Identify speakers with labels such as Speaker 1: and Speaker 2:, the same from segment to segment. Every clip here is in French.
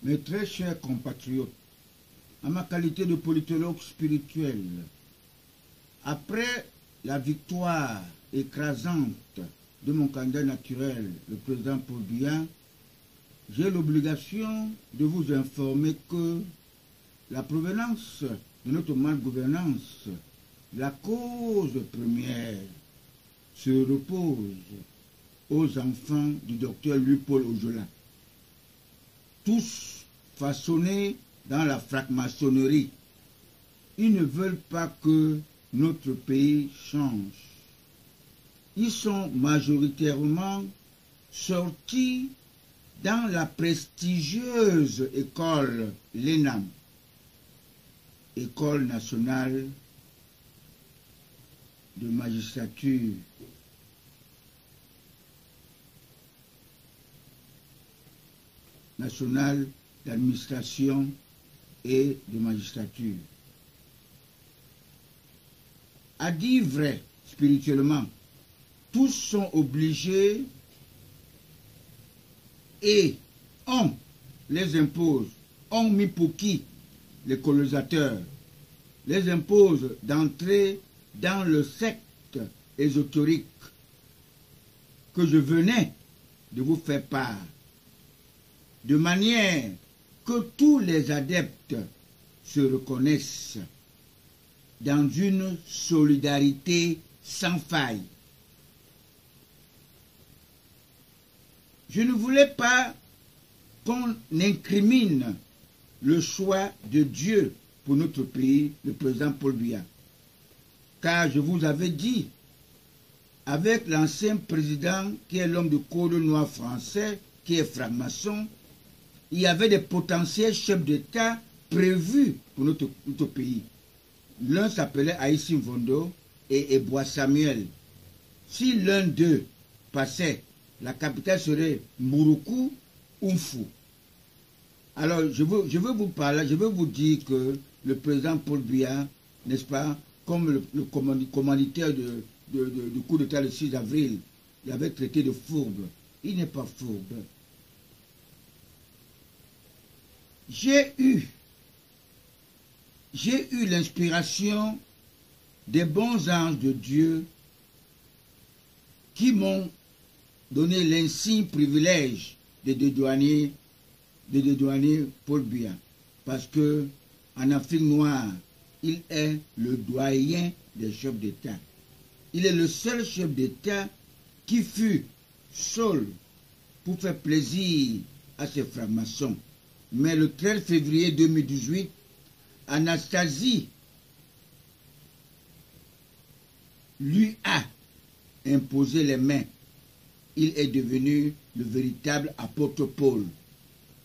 Speaker 1: Mes très chers compatriotes, en ma qualité de politologue spirituel, après la victoire écrasante de mon candidat naturel, le président Paul Biya, j'ai l'obligation de vous informer que la provenance de notre malgouvernance, la cause première, se repose aux enfants du docteur Louis-Paul Ojola, tous façonnés dans la franc-maçonnerie. Ils ne veulent pas que notre pays change. Ils sont majoritairement sortis dans la prestigieuse école l'ENAM, École nationale de magistrature. Nationale d'administration et de magistrature. À dire vrai, spirituellement, tous sont obligés et on les impose, on mis pour qui? Les colonisateurs, les impose d'entrer dans le secte ésotérique que je venais de vous faire part, de manière que tous les adeptes se reconnaissent dans une solidarité sans faille. Je ne voulais pas qu'on incrimine le choix de Dieu pour notre pays, le président Paul Biya. Car je vous avais dit, avec l'ancien président qui est l'homme de code noir français, qui est franc-maçon, il y avait des potentiels chefs d'État prévus pour notre pays. L'un s'appelait Aïssim Vondo et Ebois Samuel. Si l'un d'eux passait, la capitale serait Mouroukou ou Mfou. Alors, je veux vous parler, je veux vous dire que le président Paul Biya, n'est-ce pas, comme le commanditaire du coup d'État le 6 avril, il avait traité de fourbe. Il n'est pas fourbe. J'ai eu l'inspiration des bons anges de Dieu qui m'ont donné l'insigne privilège de dédouaner Paul Biya. Parce que en Afrique noire, il est le doyen des chefs d'État. Il est le seul chef d'État qui fut seul pour faire plaisir à ses francs-maçons. Mais le 13 février 2018, Anastasie lui a imposé les mains. Il est devenu le véritable apôtre Paul.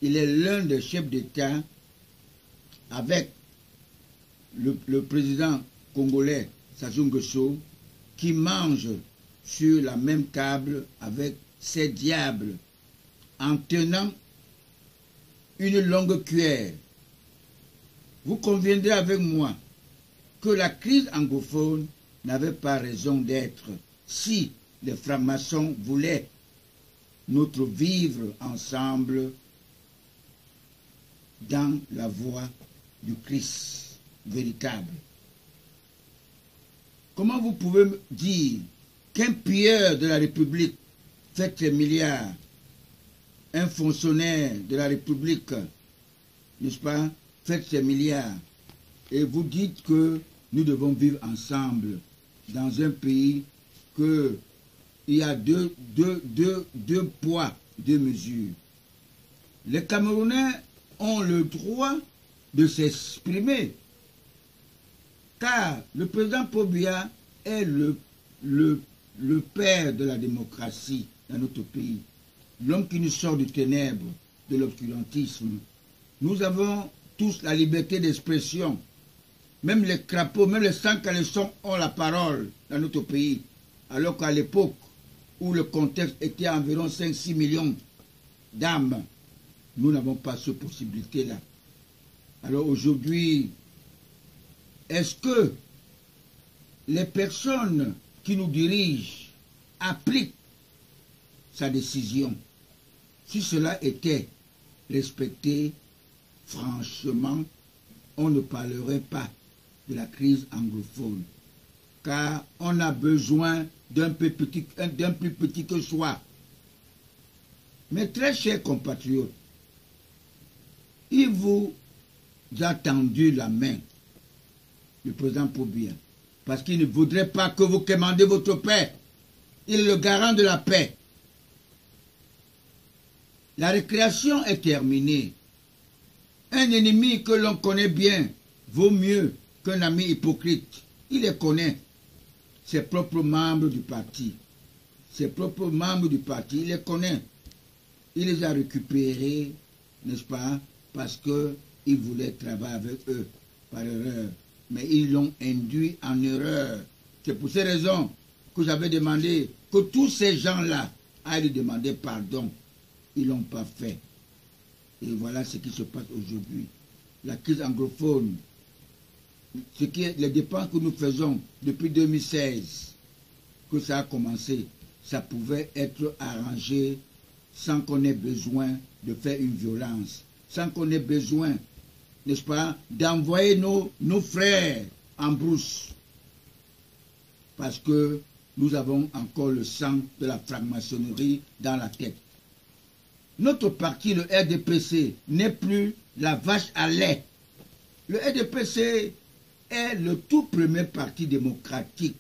Speaker 1: Il est l'un des chefs d'État avec le président congolais Sassou Nguesso qui mange sur la même table avec ces diables en tenant une longue cuillère. Vous conviendrez avec moi que la crise anglophone n'avait pas raison d'être si les francs-maçons voulaient notre vivre ensemble dans la voie du Christ véritable. Comment vous pouvez me dire qu'un pilleur de la République fait ses milliards, un fonctionnaire de la République, n'est-ce pas, fait ses milliards, et vous dites que nous devons vivre ensemble dans un pays que il y a deux poids, deux mesures. Les Camerounais ont le droit de s'exprimer, car le président Paul Biya est le père de la démocratie dans notre pays, l'homme qui nous sort du ténèbres, de l'obscurantisme. Nous avons tous la liberté d'expression. Même les crapauds, même les sans-caleçons ont la parole dans notre pays, alors qu'à l'époque où le contexte était à environ 5-6 millions d'âmes, nous n'avons pas cette possibilité-là. Alors aujourd'hui, est-ce que les personnes qui nous dirigent appliquent sa décision? Si cela était respecté, franchement, on ne parlerait pas de la crise anglophone, car on a besoin d'un plus petit que soi. Mais très chers compatriotes, il vous a tendu la main, le président Paul Biya, parce qu'il ne voudrait pas que vous commandiez votre paix. Il est le garant de la paix. La récréation est terminée. Un ennemi que l'on connaît bien vaut mieux qu'un ami hypocrite. Il les connaît, ses propres membres du parti. Ses propres membres du parti, il les connaît. Il les a récupérés, n'est-ce pas, parce qu'il voulait travailler avec eux par erreur. Mais ils l'ont induit en erreur. C'est pour ces raisons que j'avais demandé que tous ces gens-là aillent lui demander pardon. Ils ne l'ont pas fait. Et voilà ce qui se passe aujourd'hui. La crise anglophone, les dépenses que nous faisons depuis 2016, que ça a commencé, ça pouvait être arrangé sans qu'on ait besoin de faire une violence, sans qu'on ait besoin, n'est-ce pas, d'envoyer nos frères en brousse. Parce que nous avons encore le sang de la franc-maçonnerie dans la tête. Notre parti, le RDPC, n'est plus la vache à lait. Le RDPC est le tout premier parti démocratique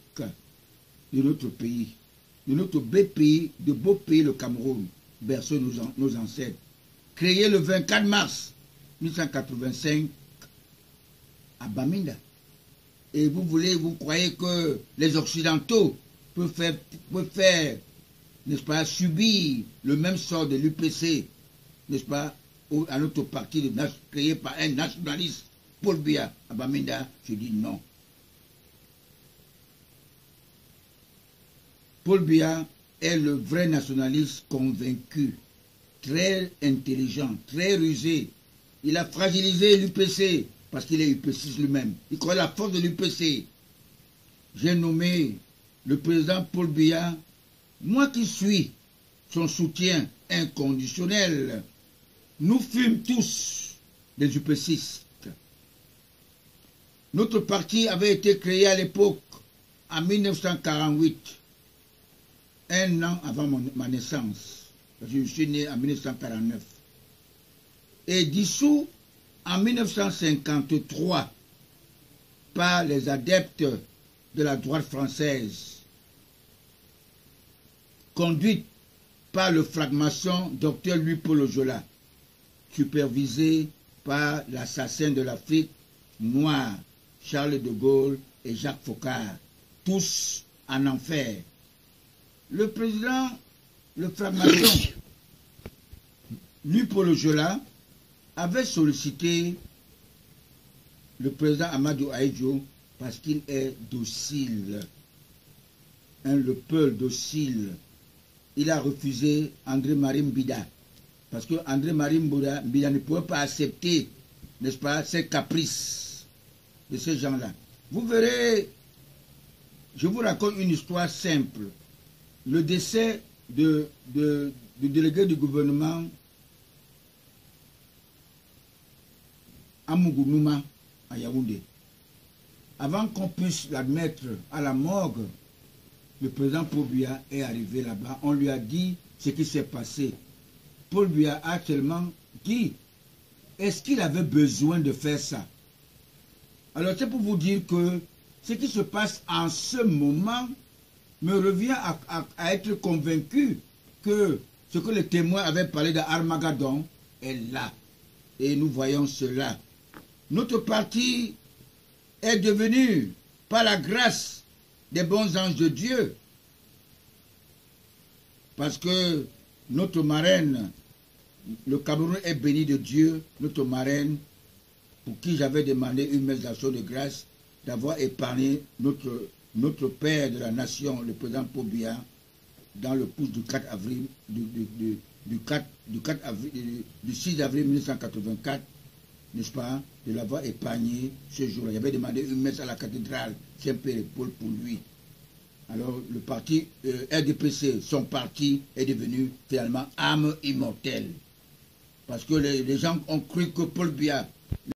Speaker 1: de notre pays, de notre beau pays, le Cameroun, berceau de nos ancêtres. Créé le 24 mars 1985 à Bamenda. Et vous croyez que les Occidentaux peuvent faire, n'est-ce pas, subir le même sort de l'UPC, n'est-ce pas, à notre parti créé par un nationaliste, Paul Biya, à Bamenda? Je dis non. Paul Biya est le vrai nationaliste convaincu, très intelligent, très rusé. Il a fragilisé l'UPC parce qu'il est UPCiste lui-même. Il croit la force de l'UPC. J'ai nommé le président Paul Biya, moi qui suis son soutien inconditionnel. Nous fûmes tous des UPCistes. Notre parti avait été créé à l'époque, en 1948, un an avant ma naissance. Je suis né en 1949. Et dissous en 1953 par les adeptes de la droite française, conduite par le franc-maçon Dr Louis-Paul Ojola, supervisé par l'assassin de l'Afrique noire, Charles de Gaulle et Jacques Foccart, tous en enfer. Le président, le franc-maçon Louis-Paul Ojola, avait sollicité le président Amadou Ahidjo parce qu'il est docile, le Peul docile. Il a refusé André-Marie Mbida parce que André-Marie Mbida ne pouvait pas accepter, n'est-ce pas, ces caprices de ces gens-là. Vous verrez, je vous raconte une histoire simple. Le décès du délégué du gouvernement Amougounuma à Yaoundé. Avant qu'on puisse l'admettre à la morgue, le président Paul Biya est arrivé là-bas. On lui a dit ce qui s'est passé. Paul Biya a tellement dit, est-ce qu'il avait besoin de faire ça? Alors c'est pour vous dire que ce qui se passe en ce moment me revient à être convaincu que ce que les témoins avaient parlé d'Armageddon est là. Et nous voyons cela. Notre parti est devenu, par la grâce des bons anges de Dieu, parce que notre marraine, le Cameroun est béni de Dieu, notre marraine, pour qui j'avais demandé une messe d'action de grâce, d'avoir épargné notre père de la nation, le président Paul Biya, dans le pouce du 4 avril, du 6 avril 1984, n'est-ce pas, de l'avoir épargné ce jour-là. Il avait demandé une messe à la cathédrale Saint-Pierre-et-Paul pour lui. Alors le parti RDPC, son parti est devenu finalement âme immortelle. Parce que les gens ont cru que Paul Biya